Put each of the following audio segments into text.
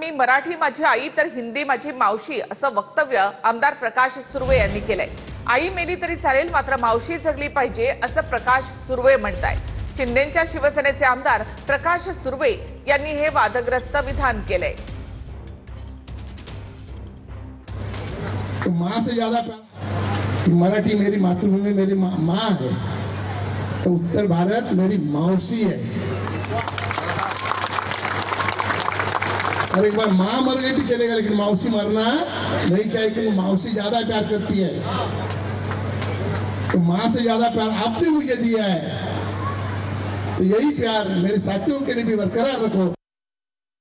मी मराठी माझी आई तर हिंदी माझी मावशी असं वक्तव्य आमदार प्रकाश सुर्वे यांनी केलंय। आई मेली तरी चालेल मात्र मावशी जगली पाहिजे असं प्रकाश सुर्वे म्हणतायत। शिंदेच्या शिवसेनेचे आमदार प्रकाश सुर्वे यांनी हे वादग्रस्त विधान केलंय। माँ से ज्यादा मराठी मेरी मातृभूमि मेरी माँ है तो उत्तर भारत मेरी मौसी है। और एक बार माँ मर गई तो चलेगा लेकिन मौसी मरना नहीं चाहिए कि मौसी ज्यादा प्यार करती है। तो माँ से ज्यादा प्यार आपने मुझे दिया है तो यही प्यार मेरे साथियों के लिए भी बरकरार रखो।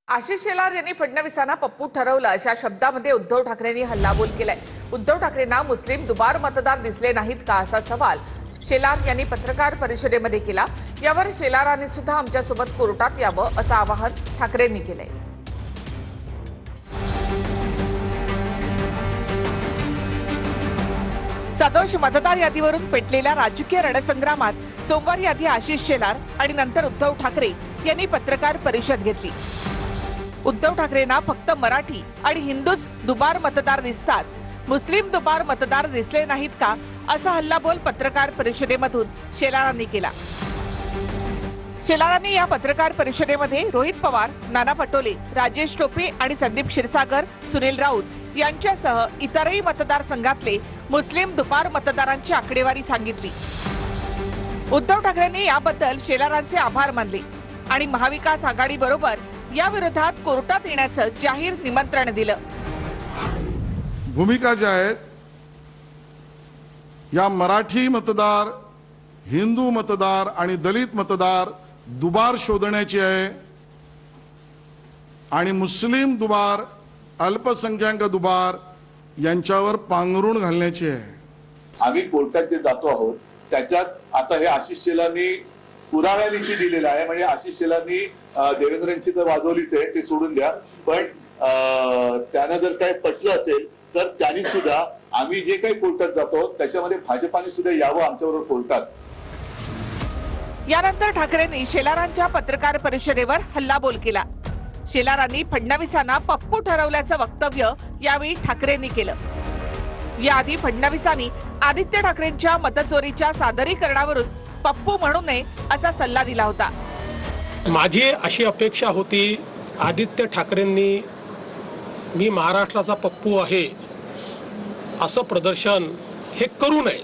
आशिष शेलार यांनी फडणवीसांना पप्पू ठरवलं अशा शब्दामध्ये उद्धव ठाकरेंनी हल्लाबोल केलाय। उद्धव ठाकरेंना मुस्लिम दुबार मतदार दिसले नाहीत का असा सवाल शेलार यांनी पत्रकार परिषदेमध्ये केला। यावर शेलारांनी सुद्धा आमच्यासोबत कोर्टात यावं असं आवाहन ठाकरेंनी केलंय। सदोष मतदार यादीवरून पेटलेल्या राजकीय रणसंग्रामात सोमवारी आधी आशिष शेलार आणि नंतर उद्धव ठाकरे यांनी पत्रकार परिषद घेतली। उद्धव ठाकरेंना फक्त मराठी आणि हिंदूच दुबार मतदार दिसतात, मुस्लिम दुबार मतदार दिसले नाहीत का असा हल्लाबोल पत्रकार परिषदेमधून शेलारांनी केला। शेलारांनी या पत्रकार परिषदेमध्ये रोहित पवार, नाना पटोले, राजेश टोपे आणि संदीप क्षीरसागर, सुनील राऊत यांच्यासह इतरही मतदारसंघातले मुस्लिम दुबार मतदारांची आकडेवारी सांगितली। उद्धव ठाकरेंनी याबद्दल शेलारांचे आभार मानले आणि महाविकास आघाडी बरोबर या विरोधात कोर्टात येण्याचं जाहीर निमंत्रण दिलं। भूमिका ज्या आहेत या मराठी मतदार, हिंदू मतदार आणि दलित मतदार दुबार शोधण्याची आहे आणि मुस्लिम दुबार, अल्पसंख्याक दुबार यांच्यावर पांघरुण घालण्याची आहे। आम्ही कोर्टात जे जातो आहोत त्याच्यात आता हे आशिष शेलारनी पुराव्यानिशी दिलेलं आहे। म्हणजे आशिष शेलारनी देवेंद्रांची तर वाजवलीच आहे ते सोडून द्या, पण त्यांना जर काही पटलं असेल तर त्यांनी सुद्धा आम्ही जे काही कोर्टात जातो त्याच्यामध्ये भाजपाने सुद्धा यावं आमच्याबरोबर कोर्टात। यानंतर ठाकरेंनी शेलारांच्या पत्रकार परिषदेवर हल्लाबोल केला। शेलारांनी फडणवीसांना पप्पू ठरवल्याचं वक्तव्य यावेळी ठाकरेंनी केलं। याआधी फडणवीसांनी आदित्य ठाकरेंच्या मतचोरीच्या सादरीकरणावरून पप्पू म्हणू नये असा सल्ला दिला होता। माझी अशी अपेक्षा होती आदित्य ठाकरेंनी मी महाराष्ट्राचा पप्पू आहे असं प्रदर्शन हे करू नये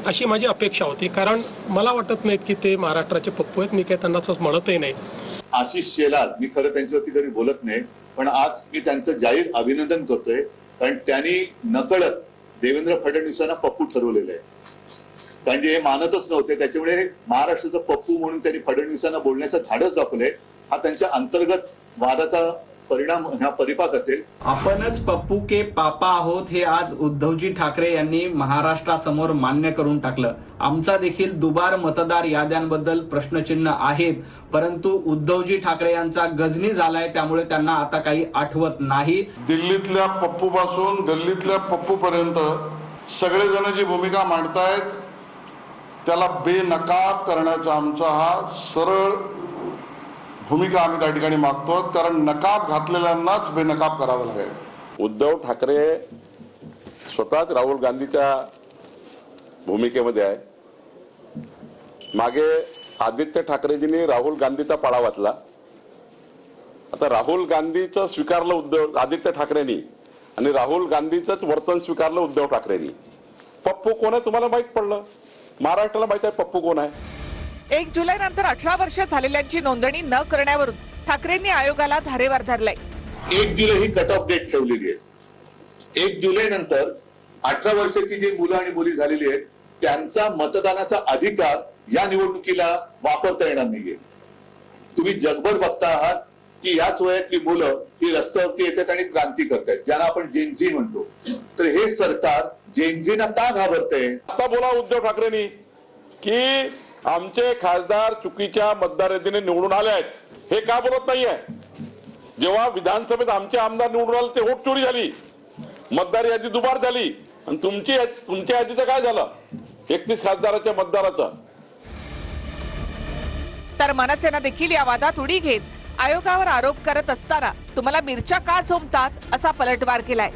अशी माझी अपेक्षा होती, कारण मला वाटत नाही की ते महाराष्ट्राचे पप्पू आहेत। मी काही त्यांना म्हणतही नाही। आशिष शेलार मी खरं त्यांच्यावरती तरी बोलत नाही, पण आज मी त्यांचं जाहीर अभिनंदन करतोय कारण त्यांनी नकळत देवेंद्र फडणवीसांना पप्पू ठरवलेलं आहे। कारण हे मानतच नव्हते, त्याच्यामुळे महाराष्ट्राचं पप्पू म्हणून त्यांनी फडणवीसांना बोलण्याचं धाडस दाखवलंय। हा त्यांच्या अंतर्गत वादाचा परिणाम हा परिपाक असेल। आपणच पप्पू के पापा आहोत हे आज उद्धवजी ठाकरे यांनी महाराष्ट्रासमोर मान्य करून टाकलं। आमचा देखील दुबार मतदार याद्यांबद्दल प्रश्नचिन्ह आहेत, परंतु उद्धवजी ठाकरे यांचा गजनी झालाय त्यामुळे त्यांना आता काही आठवत नाही। दिल्लीतल्या पप्पू पासून गल्लीतल्या पप्पू पर्यंत सगळेजण जी भूमिका मांडतायत त्याला बेनकाब करण्याचा आमचा हा सरळ भूमिका आम्ही त्या ठिकाणी मागतो, कारण नकाब घातलेल्यांनाच बेनकाब करावं लागेल। उद्धव ठाकरे स्वतःच राहुल गांधीच्या भूमिकेमध्ये आहे। मागे आदित्य ठाकरेजींनी राहुल गांधीचा पाळा वाचला, आता राहुल गांधीचं स्वीकारलं आदित्य ठाकरेंनी आणि राहुल गांधीचंच वर्तन स्वीकारलं उद्धव ठाकरेंनी। पप्पू कोण आहे तुम्हाला माहित पडलं, महाराष्ट्राला माहित आहे पप्पू कोण आहे। 1 जुलै नंतर 18 वर्ष झालेल्यांची नोंदणी न करण्यावरून ठाकरेंनी आयोगाला धारेवर धरलंय। 1 जुलै ही कट ऑफ डेट ठेवलेली आहे। 1 जुलै नंतर 18 वर्षाची जी मुलं आणि मुली झालेली आहेत त्यांचा मतदानाचा अधिकार या निवडणुकीला वापरता येणार नाहीये। तुम्ही जगभर बघता आहात की याच वयातली मुलं ही रस्त्यावरती येतात आणि क्रांती करतात, ज्यांना आपण जेनझी म्हणतो। तर हे सरकार जेनझीना का घाबरतंय? आता बोला उद्धव ठाकरेंनी की आमचे खासदार चुकीच्या मतदार यादीने निवडून आले आहेत, हे का बोलत नाहीये? जेव्हा विधानसभेत आमचे आमदार निवडून आले ते वोट चोरी झाली, मतदार यादी दुबार झाली आणि तुमच्या यादीचं काय झालं? 31 खासदाराच्या मतदाराचं। तर मनसेनं देखील या वादात उडी घेत आयोगावर आरोप करत असताना तुम्हाला मिरच्या का झोंबतात असा पलटवार केलाय।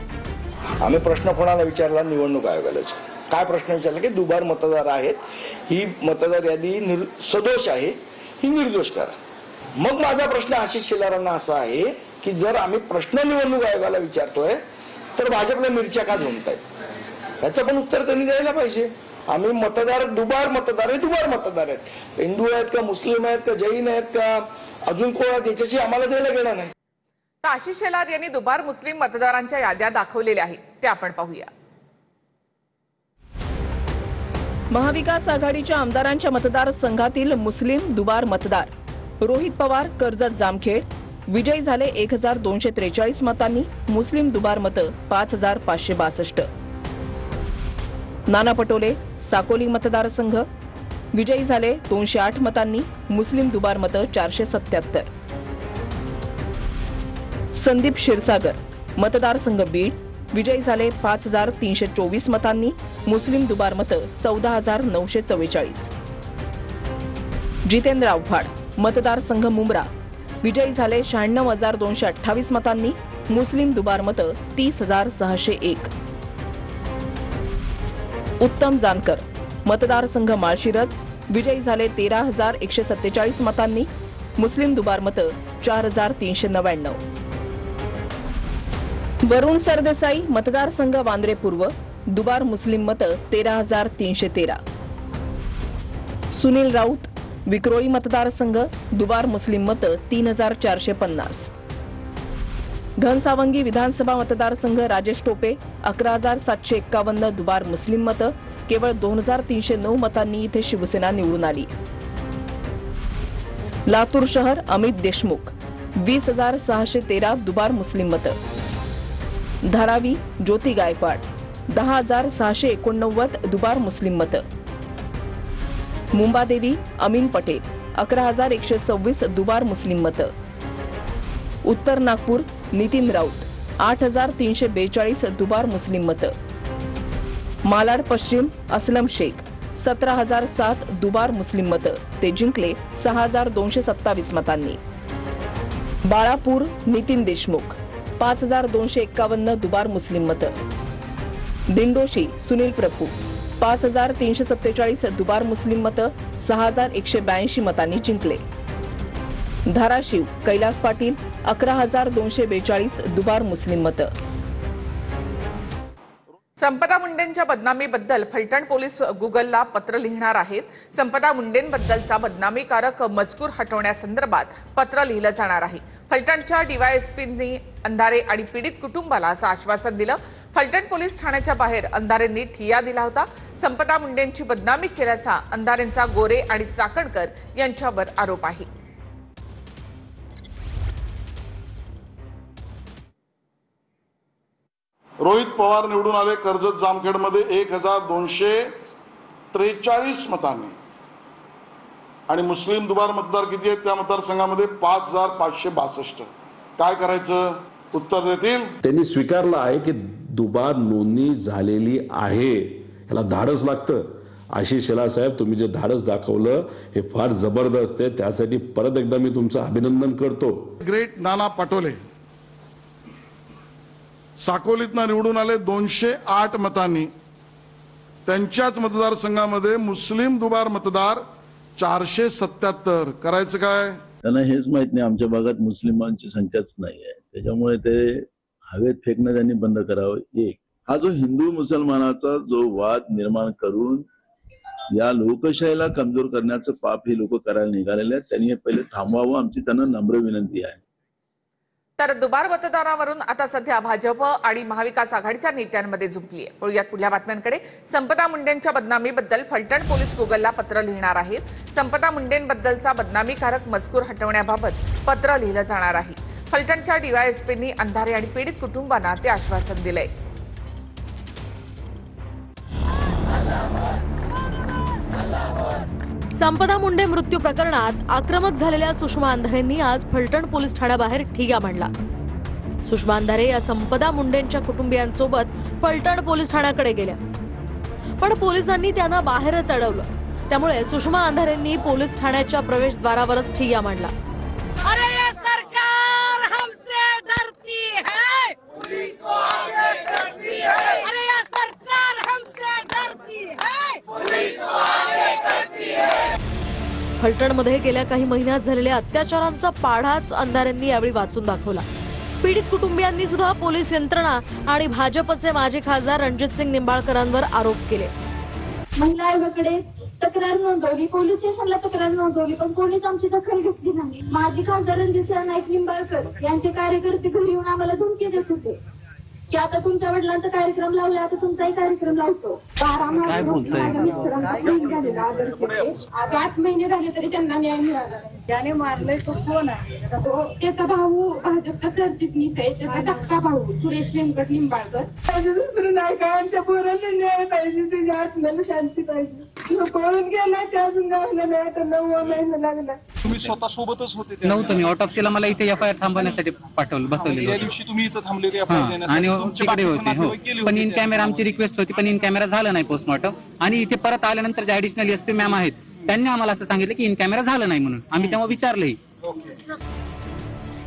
आम्ही प्रश्न कोणाला विचारला? निवडणूक आयोगालाच। काय प्रश्न विचारला की दुबार मतदार आहेत, ही मतदार यादी सदोष आहे, ही निर्दोष करा। मग माझा प्रश्न आशिष शेलारांना असा आहे की जर आम्ही प्रश्न निवडणूक आयोगाला विचारतोय तर भाजपला मिरच्या का झोंबतायत, याचं पण उत्तर त्यांनी द्यायला पाहिजे। आम्ही मतदार दुबार मतदार आहेत, हिंदू आहेत का, मुस्लिम आहेत का, जैन आहेत का, अजून कोण आहेत, याच्याशी आम्हाला द्यायला घेणं नाही। आशिष शेलार यांनी दुबार मुस्लिम मतदारांच्या याद्या दाखवलेल्या आहेत, ते आपण पाहूया। महाविकास आघाडीच्या आमदारांच्या मतदारसंघातील मुस्लिम दुबार मतदार रोहित पवार कर्जत जामखेड विजयी झाले 1243 मतांनी, मुस्लिम दुबार मतं 5562। नाना पटोले साकोली मतदारसंघ विजयी झाले 208 मतांनी, मुस्लिम दुबार मतं 477। संदीप क्षीरसागर मतदारसंघ बीड विजयी झाले 5324 मतांनी, मुस्लिम दुबार मतं 14944। जितेंद्र आव्हाड मतदारसंघ मुंब्रा विजयी झाले 96228 मतांनी, मुस्लिम दुबार मतं 30601। उत्तम जानकर मतदारसंघ माळशिरस विजयी झाले 13147 मतांनी, मुस्लिम दुबार मतं 4399। वरुण सरदेसाई मतदारसंघ वांद्रे पूर्व दुबार मुस्लिम मतं 13313। सुनील राऊत विक्रोळी मतदारसंघ दुबार मुस्लिम मतं 3450। घनसावंगी विधानसभा मतदारसंघ राजेश टोपे 11751 दुबार मुस्लिम मतं, केवळ 2309 मतांनी इथे शिवसेना निवडून आली। लातूर शहर अमित देशमुख 20613 दुबार मुस्लिम मतं। धारावी ज्योती गायकवाड 10689 दुबार मुस्लिम मतं। मुंबादेवी अमीन पटेल 11126 दुबार मुस्लिम मतं। उत्तर नागपूर नितीन राऊत 8342 दुबार मुस्लिम मतं। मालाड पश्चिम असलम शेख 17007 दुबार मुस्लिम मतं, ते जिंकले 6227 मतांनी। बाळापूर नितीन देशमुख 5251 दुबार मुस्लिम मतं। दिंडोशी सुनील प्रभू 5347 दुबार मुस्लिम मतं, 6182 मतांनी जिंकले। धाराशिव कैलास पाटील 11242 दुबार मुस्लिम मतं। संपदा मुंडेंच्या बदनामीबद्दल फलटण पोलीस गुगलला पत्र लिहिणार आहेत। संपदा मुंडेंबद्दलचा बदनामीकारक मजकूर हटवण्यासंदर्भात पत्र लिहिलं जाणार आहे। फलटणच्या डीवायएसपींनी अंधारे आणि पीडित कुटुंबाला असं आश्वासन दिलं। फलटण पोलीस ठाण्याच्या बाहेर अंधारेंनी ठिय्या दिला होता। संपदा मुंडेंची बदनामी केल्याचा अंधारेंचा गोरे आणि चाकणकर यांच्यावर आरोप आहे। रोहित पवार निवडून आले कर्जत जामखेडमध्ये 1243 मतांनी, आणि मुस्लिम दुबार मतदार किती आहेत त्या मतदारसंघामध्ये 5562। काय करायचं? उत्तर देतील? त्यांनी स्वीकारलं आहे की दुबार नोंदणी झालेली आहे, याला धाडस लागतं। आशिष शेलार साहेब, तुम्ही जे धाडस दाखवलं हे फार जबरदस्त आहे, त्यासाठी परत एकदा मी तुमचं अभिनंदन करतो। ग्रेट नाना पटोले साकोलीतनं निवडून आले 208 मतांनी, त्यांच्याच मतदारसंघामध्ये मुस्लिम दुबार मतदार 477। करायचं काय? त्यांना हेच माहित नाही आमच्या भागात मुस्लिमांची संख्याच नाही आहे, त्याच्यामुळे ते हवेत फेकणं त्यांनी बंद करावं। एक हा जो हिंदू मुसलमानाचा जो वाद निर्माण करून या लोकशाहीला कमजोर करण्याचं पाप हे लोक करायला निघालेले आहेत, त्यांनी हे पहिले थांबवावं, आमची त्यांना नम्र विनंती आहे। तर दुबार मतदारावरून आता सध्या भाजप आणि महाविकास आघाडीच्या नेत्यांमध्ये झुंपली आहे। वळूयात पुढल्या बातम्यांकडे। संपदा मुंडेंच्या बदनामीबद्दल फलटण पोलीस गुगलला पत्र लिहिणार आहेत। संपदा मुंडेंबद्दलचा बदनामीकारक मजकूर हटवण्याबाबत पत्र लिहिलं जाणार आहे। फलटणच्या डीवायएसपींनी अंधारे आणि पीडित कुटुंबांना ते आश्वासन दिलंय। संपदा मुंडे मृत्यू प्रकरणात आक्रमक झालेल्या सुषमा अंधारेंनी आज फलटण पोलीस ठाण्याबाहेर ठिय्या मांडला। सुषमा अंधारे या संपदा मुंडेंच्या कुटुंबियांसोबत फलटण पोलीस ठाण्याकडे गेल्या, पण पोलिसांनी त्यांना बाहेरच अडवलं। त्यामुळे सुषमा अंधारेंनी पोलीस ठाण्याच्या प्रवेशद्वारावरच ठिय्या मांडला। फलटणमध्ये गेल्या काही महिन्यात झालेल्या अत्याचारांचा पाढाच अंधारेंनी यावेळी वाचून दाखवला. पीडित कुटुंबियांनी सुद्धा पोलीस यंत्रणा आणि भाजपचे माजी खासदार रणजितसिंग निंबाळकरांवर आरोप केले. महिला आयोगाकडे तक्रार नोंदवली, पोलीस स्टेशनला तक्रार नोंदवली, पण कोणीच आमची दखल घेतली नाही. माजी खासदार रणजितसिंह नाईक निंबाळकर यांचे कार्यकर्ते घरी येऊन आम्हाला धमकी देत होते की आता तुमच्या वडिलांचा कार्यक्रम लावला, आता तुमचाही कार्यक्रम लावतो. 12 मार्च माझ्या मिस्टरांचा खून झालेला आदर्शमध्ये. आज 8 महिने झाले तरी त्यांना न्याय मिळाला. त्याने मारलंय तो कोण आहे? तो त्याचा भाऊ भाजपचा सरचिटणीस आहे, त्याचा सक्का भाऊ सुरेश व्यंकट निंबाळकर. माझं दुसरं नाही का, आमच्या पोराला न्याय पाहिजे, त्याच्या आत्म्याला शांती पाहिजे. पळून गेला ते अजून गावला नाही, तर 9वा महिना लागला. तुम्ही स्वतः सोबतच होते? नव्हतं मी ऑटोप्सीला, मला इथे FIR थांबवण्यासाठी पाठवलं, बसवलेलं. त्या दिवशी तुम्ही इथं थांबले होते FIR देण्यासाठी, आणि तिकडे होते. हो, पण इन कॅमेरा आमची रिक्वेस्ट होती, पण इन कॅमेरा झालं नाही पोस्टमॉर्टम. आणि इथे परत आल्यानंतर जे ऍडिशनल SP मॅम आहेत त्यांनी आम्हाला असं सांगितलं की इन कॅमेरा झालं नाही म्हणून. आम्ही तेव्हा विचारलंही.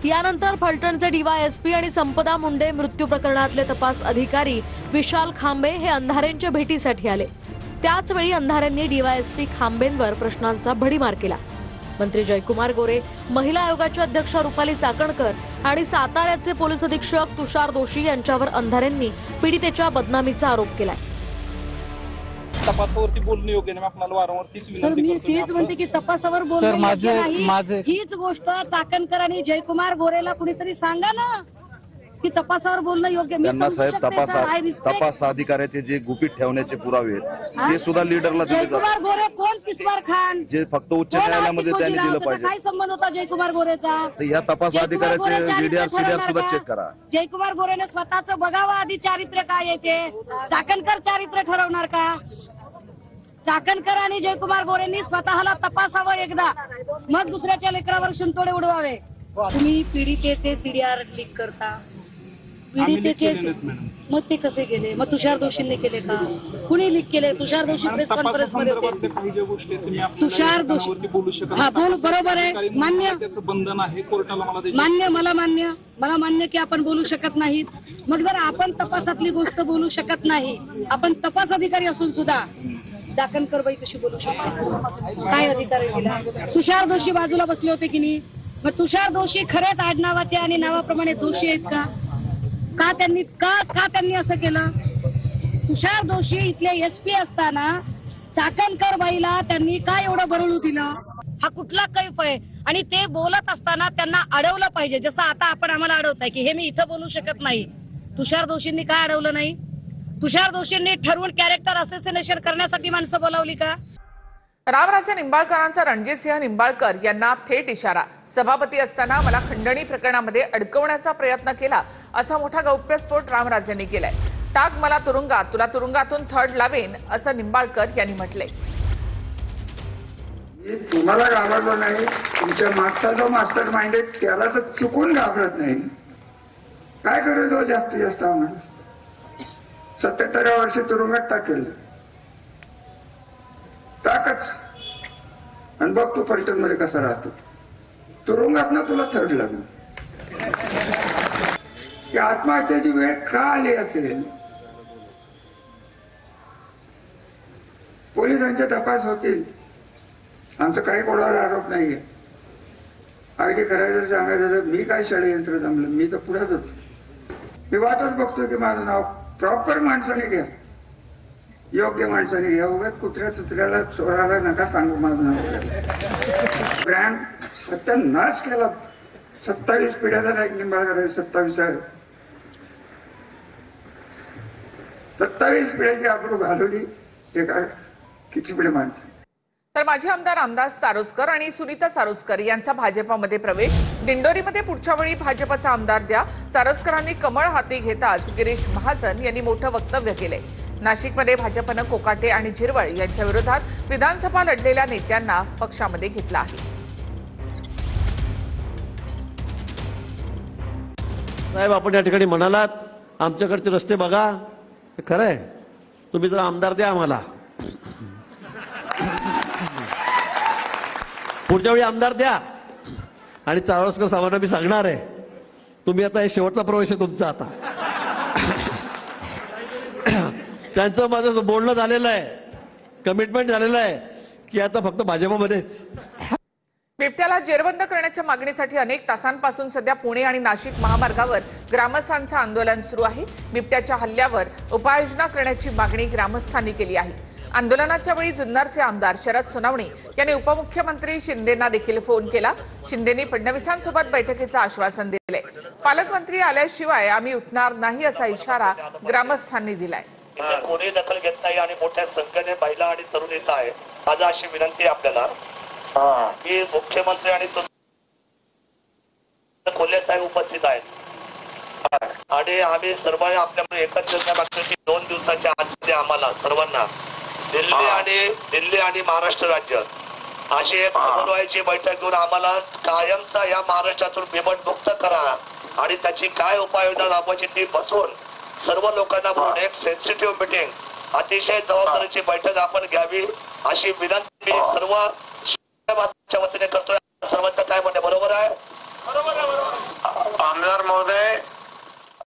यानंतर फलटणचे DYSP आणि संपदा मुंडे मृत्यू प्रकरणातले तपास अधिकारी विशाल खांबे हे अंधारेंच्या भेटीसाठी आले. त्याच वेळी अंधारेंनी DYSP खांबेंवर प्रश्नांचा भडीमार केला. मंत्री जयकुमार गोरे, महिला आयोगाच्या अध्यक्ष रुपाली चाकणकर आणि साताऱ्याचे पोलीस अधीक्षक तुषार दोशी यांच्यावर अंधारेंनी पीडितेच्या बदनामीचा आरोप केलाय. तपासावरती बोलणं योग्य नाही, आपल्याला वारंवार तीच सर, मी तेच म्हणते की तपासावर बोलणं योग्य नाही. हीच गोष्ट चाकणकर आणि जयकुमार गोरेला कुणीतरी सांगा ना की तपासावर बोलणं योग्य. त्यांना साहेब तपास अधिकाऱ्याचे जे गुपित ठेवण्याचे पुरावे आहेत ते सुद्धा लीडरला दिले जातात. जयकुमार गोरे कोण? किस्मार खान जे फक्त उच्च न्यायालयामध्ये त्यांनी दिलं पाहिजे. काय संबंध होता जयकुमार गोरेचा? या तपास अधिकाऱ्याचे VDR सुद्धा चेक करा. जयकुमार गोरेने स्वतःच बघावं आधी चारित्र्य काय येते. चाकणकर चारित्र्य ठरवणार का? चाकणकर आणि जयकुमार गोरेंनी स्वतःला तपासावं एकदा, मग दुसऱ्याच्या लेकरावर शिंतोडे उडवावे. तुम्ही पीडितेचे CDR लीक करता, पीडितेचे मग ते कसे गेले? मग तुषार दोशींनी केले का? कुणी लीक केले? तुषार दोशी प्रेस कॉन्फरन्स मध्ये होते. तुषार दोशी बरोबर आहे, मान्य, बंधन आहे कोर्टाला. मला मान्य की आपण बोलू शकत नाहीत. मग जर आपण तपासातली गोष्ट बोलू शकत नाही, आपण तपास अधिकारी असून सुद्धा चाकणकर बाई कशी बोलू शकते? काय अधिकार दिला? तुषार दोशी बाजूला बसले होते की नाही? मग तुषार दोशी खरेच आडनावाचे आणि नावाप्रमाणे दोषी आहेत का? का त्यांनी असं केलं? तुषार दोशी इथले SP असताना चाकणकर बाईला त्यांनी काय एवढं बरळू दिलं? हा कुठला कैफ आहे? आणि ते बोलत असताना त्यांना अडवलं पाहिजे, जसं आता आपण आम्हाला अडवताय की हे मी इथं बोलू शकत नाही. तुषार दोशींनी काय अडवलं नाही? तुषार दोशींनी ठरवून कॅरेक्टर असोसिएशन करण्यासाठी माणसं बोलावली का? रामराजे निंबाळकरांचा रणजितसिंह निंबाळकर यांना थेट इशारा. सभापती असताना मला खंडणी प्रकरणामध्ये अडकवण्याचा प्रयत्न केला, असा मोठा गौप्यस्फोट रामराजेंनी केलाय. टाक मला तुरुंगात, तुला तुरुंगातून थर्ड लावेन, असं निंबाळकर यांनी म्हटलंय. तुम्हाला घाबरलो नाही, तुमच्या मागचा जो मास्टर माइंड आहे त्याला तर चुकून घाबरत नाही. काय करू जास्तीत जास्त आम्हाला 77व्या वर्षी तुरुंगात टाकेल. टाकच आणि बघ तू फलटण मध्ये कसा राहतो. तुरुंगात ना तुला थर्ड लागलं. की आत्महत्याची वेळ का आली असेल? पोलिसांचे तपास होतील, आमचं काही कोणावर आरोप नाहीये. अगदी करायचं सांगायचं तर मी काय षडयंत्र जमलं, मी तर पुढेच होतो. मी वाटच बघतोय की माझं नाव प्रॉपर माणसाने घ्या, योग्य माणसाने घ्या. उगाच कुत्र्या चुत्र्याला चोराला नका सांगू माझं नाव. ब्रँड सत्यानाश केला. 27 पिढ्याचा नाईक निंबाळकर 27 पिढ्याची आबरू घालवली. ते काय किती पिढे माणसं. तर माजी आमदार रामदास सारोस्कर आणि सुनीता सारोस्कर यांचा भाजपामध्ये प्रवेश. दिंडोरीमध्ये पुढच्या वेळी भाजपचा आमदार द्या. सारोस्करांनी कमळ हाती घेताच गिरीश महाजन यांनी मोठं वक्तव्य केलंय. नाशिकमध्ये भाजपनं कोकाटे आणि झिरवळ यांच्या विरोधात विधानसभा लढलेल्या नेत्यांना पक्षामध्ये घेतलं आहे. साहेब, आपण या ठिकाणी म्हणालात आमच्याकडचे रस्ते बघा, खरं आहे, तुम्ही जर आमदार द्या आम्हाला, पुढच्या वेळी आमदार द्या. आणि सारोस्कर साहेबांना मी सांगणार आहे, तुम्ही आता हे शेवटचा प्रवेश आहे तुमचा. आता त्यांचं माझं बोलणं झालेलं आहे, कमिटमेंट झालेलं आहे की आता फक्त भाजपमध्येच. बिबट्याला जेरबंद करण्याच्या मागणीसाठी अनेक तासांपासून सध्या पुणे आणि नाशिक महामार्गावर ग्रामस्थांचं आंदोलन सुरू आहे. बिबट्याच्या हल्ल्यावर उपाययोजना करण्याची मागणी ग्रामस्थांनी केली आहे. आंदोलनाच्या वेळी जुन्नरचे आमदार शरद सोनवणे यांनी उपमुख्यमंत्री शिंदेंना देखील फोन केला. शिंदेंनी फडणवीसांसोबत बैठकीचं आश्वासन दिलंय. पालकमंत्री आल्याशिवाय आम्ही उठणार नाही असा इशारा ग्रामस्थांनी दिलाय. कोणी दखल घेत नाही आणि मोठ्या संख्येने महिला आणि तरुण येत आहे. माझा अशी विनंती आहे आपल्याला की मुख्यमंत्री आणि कोल्हे साहेब उपस्थित आहेत आणि आम्ही सर्व आपल्याकडे एकत्र मागतो की 2 दिवसाच्या आत आम्हाला सर्वांना दिल्ली आणि महाराष्ट्र राज्य अशी एक समन्वयाची बैठक घेऊन आम्हाला कायमचा या महाराष्ट्रातून बिबटमुक्त करा आणि त्याची काय उपाययोजना राबवायची ती बसून सर्व लोकांना म्हणून एक सेन्सिटिव्ह मीटिंग अतिशय जबाबदारीची बैठक आपण घ्यावी अशी विनंती सर्व वतीने करतोय. सर्वांचं काय म्हणणं बरोबर